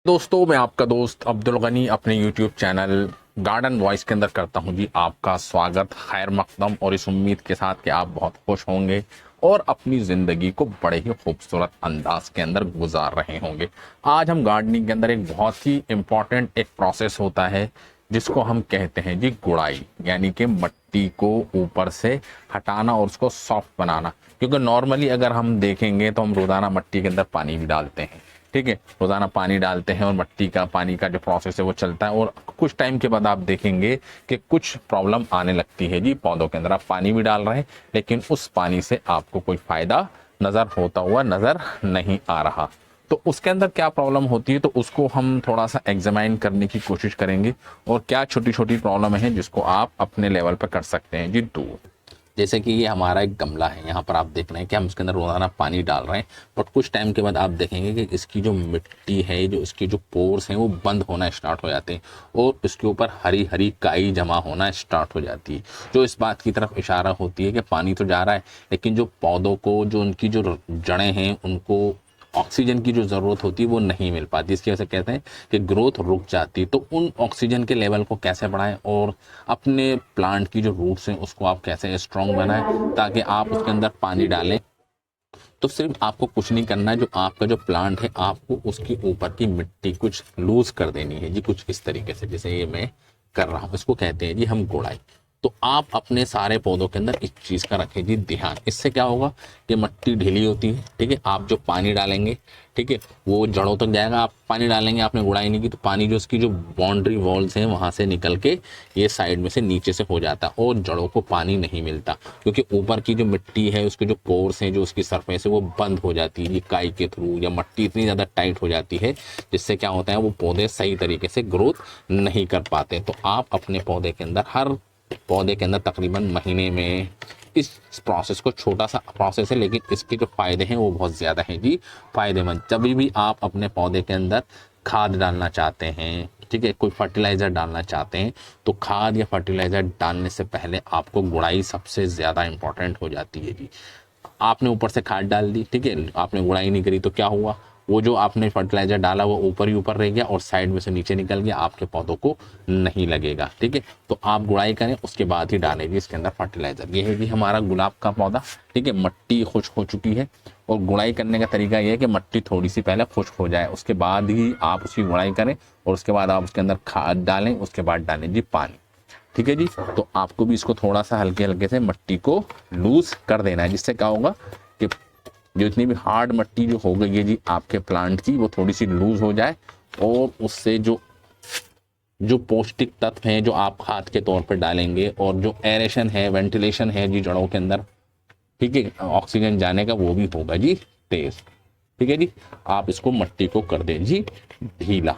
दोस्तों, मैं आपका दोस्त अब्दुल गनी अपने YouTube चैनल गार्डन वॉइस के अंदर करता हूं जी आपका स्वागत खैर मकदम, और इस उम्मीद के साथ कि आप बहुत खुश होंगे और अपनी ज़िंदगी को बड़े ही खूबसूरत अंदाज के अंदर गुजार रहे होंगे। आज हम गार्डनिंग के अंदर एक बहुत ही इम्पॉर्टेंट एक प्रोसेस होता है जिसको हम कहते हैं जी गुड़ाई, यानी कि मट्टी को ऊपर से हटाना और उसको सॉफ्ट बनाना। क्योंकि नॉर्मली अगर हम देखेंगे तो हम रोज़ाना मट्टी के अंदर पानी भी डालते हैं, ठीक है, रोजाना पानी डालते हैं और मट्टी का पानी का जो प्रोसेस है वो चलता है, और कुछ टाइम के बाद आप देखेंगे कि कुछ प्रॉब्लम आने लगती है जी पौधों के अंदर। आप पानी भी डाल रहे हैं लेकिन उस पानी से आपको कोई फायदा नजर होता हुआ नजर नहीं आ रहा। तो उसके अंदर क्या प्रॉब्लम होती है, तो उसको हम थोड़ा सा एग्जामाइन करने की कोशिश करेंगे और क्या छोटी छोटी प्रॉब्लम है जिसको आप अपने लेवल पर कर सकते हैं जी दूर। जैसे कि ये हमारा एक गमला है, यहाँ पर आप देख रहे हैं कि हम उसके अंदर रोजाना पानी डाल रहे हैं, बट कुछ टाइम के बाद आप देखेंगे कि इसकी जो मिट्टी है, जो इसकी जो पोर्स हैं वो बंद होना स्टार्ट हो जाते हैं और इसके ऊपर हरी हरी काई जमा होना स्टार्ट हो जाती है, जो इस बात की तरफ इशारा होती है कि पानी तो जा रहा है लेकिन जो पौधों को, जो उनकी जो जड़ें हैं, उनको ऑक्सीजन की जो ज़रूरत होती है वो नहीं मिल पाती। इसकी वजह से कहते हैं कि ग्रोथ रुक जाती है। तो उन ऑक्सीजन के लेवल को कैसे बढ़ाएं और अपने प्लांट की जो रूट्स हैं उसको आप कैसे स्ट्रॉन्ग बनाएं ताकि आप उसके अंदर पानी डालें। तो सिर्फ आपको कुछ नहीं करना है, जो आपका जो प्लांट है आपको उसके ऊपर की मिट्टी कुछ लूज कर देनी है जी, कुछ इस तरीके से जैसे ये मैं कर रहा हूँ। इसको कहते हैं जी हम गोड़ाई। तो आप अपने सारे पौधों के अंदर इस चीज का रखें जी ध्यान। इससे क्या होगा कि मट्टी ढीली होती है, ठीक है, आप जो पानी डालेंगे, ठीक है, वो जड़ों तक जाएगा। आप पानी डालेंगे, आपने गुड़ाई नहीं की तो पानी जो उसकी जो बाउंड्री वॉल्स हैं वहां से निकल के ये साइड में से नीचे से हो जाता है और जड़ों को पानी नहीं मिलता, क्योंकि ऊपर की जो मिट्टी है, उसके जो पोर्स हैं, जो उसकी सरफेस है वो बंद हो जाती है काई के थ्रू, या मट्टी इतनी ज़्यादा टाइट हो जाती है जिससे क्या होता है वो पौधे सही तरीके से ग्रोथ नहीं कर पाते। तो आप अपने पौधे के अंदर, हर पौधे के अंदर तकरीबन महीने में इस प्रोसेस को, छोटा सा प्रोसेस है लेकिन इसके जो फायदे हैं वो बहुत ज़्यादा हैं जी, फायदेमंद। जब भी आप अपने पौधे के अंदर खाद डालना चाहते हैं, ठीक है, कोई फर्टिलाइज़र डालना चाहते हैं, तो खाद या फर्टिलाइज़र डालने से पहले आपको गुड़ाई सबसे ज़्यादा इंपॉर्टेंट हो जाती है जी। आपने ऊपर से खाद डाल दी, ठीक है, आपने गुड़ाई नहीं करी तो क्या हुआ, वो जो आपने फर्टिलाइजर डाला वो ऊपर ही ऊपर रह गया और साइड में से नीचे निकल गया, आपके पौधों को नहीं लगेगा, ठीक है। तो आप गुड़ाई करें उसके बाद ही डालें जी इसके अंदर फर्टिलाइजर। ये है जी हमारा गुलाब का पौधा, ठीक है, मट्टी खुश्क हो चुकी है और गुड़ाई करने का तरीका ये है कि मट्टी थोड़ी सी पहले खुश्क हो जाए, उसके बाद ही आप उसकी गुड़ाई करें और उसके बाद आप उसके अंदर खाद डालें, उसके बाद डालें जी पानी, ठीक है जी। तो आपको भी इसको थोड़ा सा हल्के हल्के से मट्टी को लूज कर देना है, जिससे क्या होगा कि जो इतनी भी हार्ड मट्टी जो हो गई है जी आपके प्लांट की, वो थोड़ी सी लूज हो जाए और उससे जो जो पौष्टिक तत्व हैं जो आप खाद के तौर पर डालेंगे और जो एरेशन है, वेंटिलेशन है जी जड़ों के अंदर, ठीक है, ऑक्सीजन जाने का वो भी होगा जी तेज, ठीक है जी। आप इसको मट्टी को कर दें जी ढीला।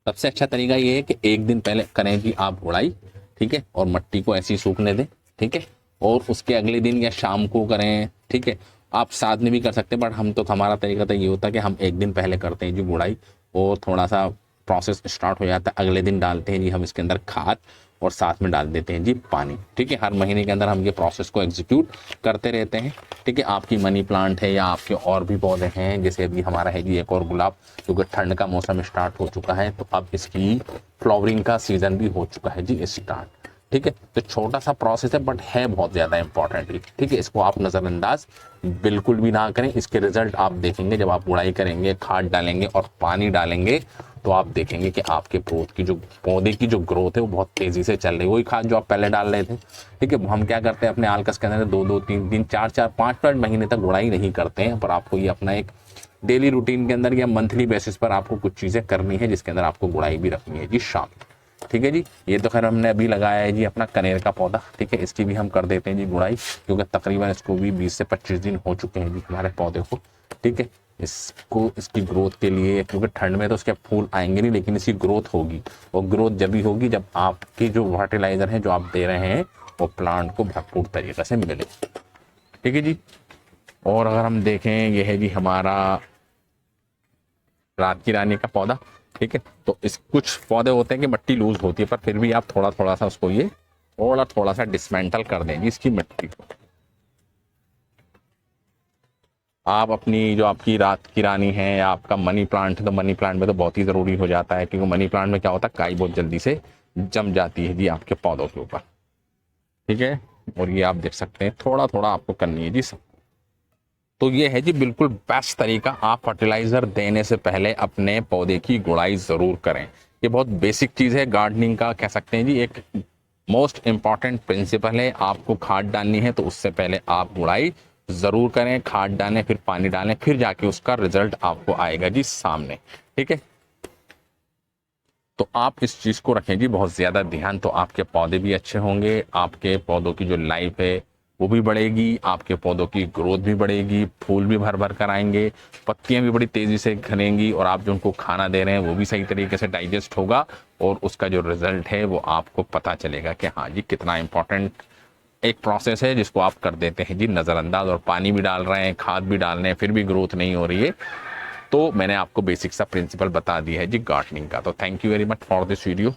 सबसे अच्छा तरीका ये है कि एक दिन पहले करें जी आप गुड़ाई, ठीक है, और मट्टी को ऐसे ही सूखने दें, ठीक है, और उसके अगले दिन या शाम को करें, ठीक है। आप साथ में भी कर सकते हैं, बट हम तो, हमारा तरीका तो ये होता है कि हम एक दिन पहले करते हैं जी गुड़ाई और थोड़ा सा प्रोसेस स्टार्ट हो जाता है, अगले दिन डालते हैं जी हम इसके अंदर खाद और साथ में डाल देते हैं जी पानी, ठीक है। हर महीने के अंदर हम ये प्रोसेस को एग्जीक्यूट करते रहते हैं, ठीक है। आपकी मनी प्लांट है या आपके और भी पौधे हैं, जैसे अभी हमारा है जी एक और गुलाब, क्योंकि ठंड का मौसम स्टार्ट हो चुका है तो अब इसकी फ्लावरिंग का सीजन भी हो चुका है जी स्टार्ट, ठीक है। तो छोटा सा प्रोसेस है बट है बहुत ज़्यादा इंपॉर्टेंट, ठीक है। इसको आप नज़रअंदाज बिल्कुल भी ना करें। इसके रिजल्ट आप देखेंगे जब आप गुड़ाई करेंगे, खाद डालेंगे और पानी डालेंगे, तो आप देखेंगे कि आपके पौध की जो, पौधे की जो ग्रोथ है वो बहुत तेज़ी से चल रही है। वही खाद जो आप पहले डाल रहे थे, ठीक है, हम क्या करते हैं अपने आलकस के अंदर 2-2, 3-3, 4-4, 5-5 महीने तक गुड़ाई नहीं करते हैं, पर आपको ये अपना एक डेली रूटीन के अंदर या मंथली बेसिस पर आपको कुछ चीज़ें करनी है जिसके अंदर आपको गुड़ाई भी रखनी है जी शाम, ठीक है जी। ये तो खैर हमने अभी लगाया है जी अपना कनेर का पौधा, ठीक है, इसकी भी हम कर देते हैं जी गुड़ाई, क्योंकि तकरीबन इसको भी 20 से 25 दिन हो चुके हैं जी हमारे पौधे को, ठीक है। इसको, इसकी ग्रोथ के लिए, क्योंकि ठंड में तो उसके फूल आएंगे नहीं लेकिन इसकी ग्रोथ होगी, और ग्रोथ जब भी होगी जब आपकी जो फर्टिलाइजर है जो आप दे रहे हैं वो प्लांट को भरपूर तरीके से मिले, ठीक है जी। और अगर हम देखें, ये है जी हमारा रात की रानी का पौधा, ठीक है। तो इस कुछ पौधे होते हैं कि मिट्टी लूज होती है, पर फिर भी आप थोड़ा थोड़ा सा उसको ये थोड़ा सा डिसमेंटल कर देंगे इसकी मिट्टी को, आप अपनी जो आपकी रात की रानी है या आपका मनी प्लांट है, तो मनी प्लांट में तो बहुत ही ज़रूरी हो जाता है, क्योंकि मनी प्लांट में क्या होता है, काई बहुत जल्दी से जम जाती है जी आपके पौधों के ऊपर। ठीक है, और ये आप देख सकते हैं थोड़ा थोड़ा आपको करनी है जी सब। तो ये है जी बिल्कुल बेस्ट तरीका, आप फर्टिलाइज़र देने से पहले अपने पौधे की गुड़ाई ज़रूर करें। ये बहुत बेसिक चीज़ है गार्डनिंग का, कह सकते हैं जी एक मोस्ट इम्पॉर्टेंट प्रिंसिपल है। आपको खाद डालनी है तो उससे पहले आप गुड़ाई ज़रूर करें, खाद डालें फिर पानी डालें, फिर जाके उसका रिजल्ट आपको आएगा जी सामने। ठीक है, तो आप इस चीज़ को रखें जी बहुत ज़्यादा ध्यान, तो आपके पौधे भी अच्छे होंगे, आपके पौधों की जो लाइफ है वो भी बढ़ेगी, आपके पौधों की ग्रोथ भी बढ़ेगी, फूल भी भर भर कर आएंगे, पत्तियां भी बड़ी तेज़ी से खिलेंगी, और आप जो उनको खाना दे रहे हैं वो भी सही तरीके से डाइजेस्ट होगा, और उसका जो रिजल्ट है वो आपको पता चलेगा कि हाँ जी कितना इंपॉर्टेंट एक प्रोसेस है जिसको आप कर देते हैं जी नज़रअंदाज, और पानी भी डाल रहे हैं, खाद भी डाल रहे हैं, फिर भी ग्रोथ नहीं हो रही है। तो मैंने आपको बेसिक सा प्रिंसिपल बता दिया है जी गार्डनिंग का। तो thank you very much for this video.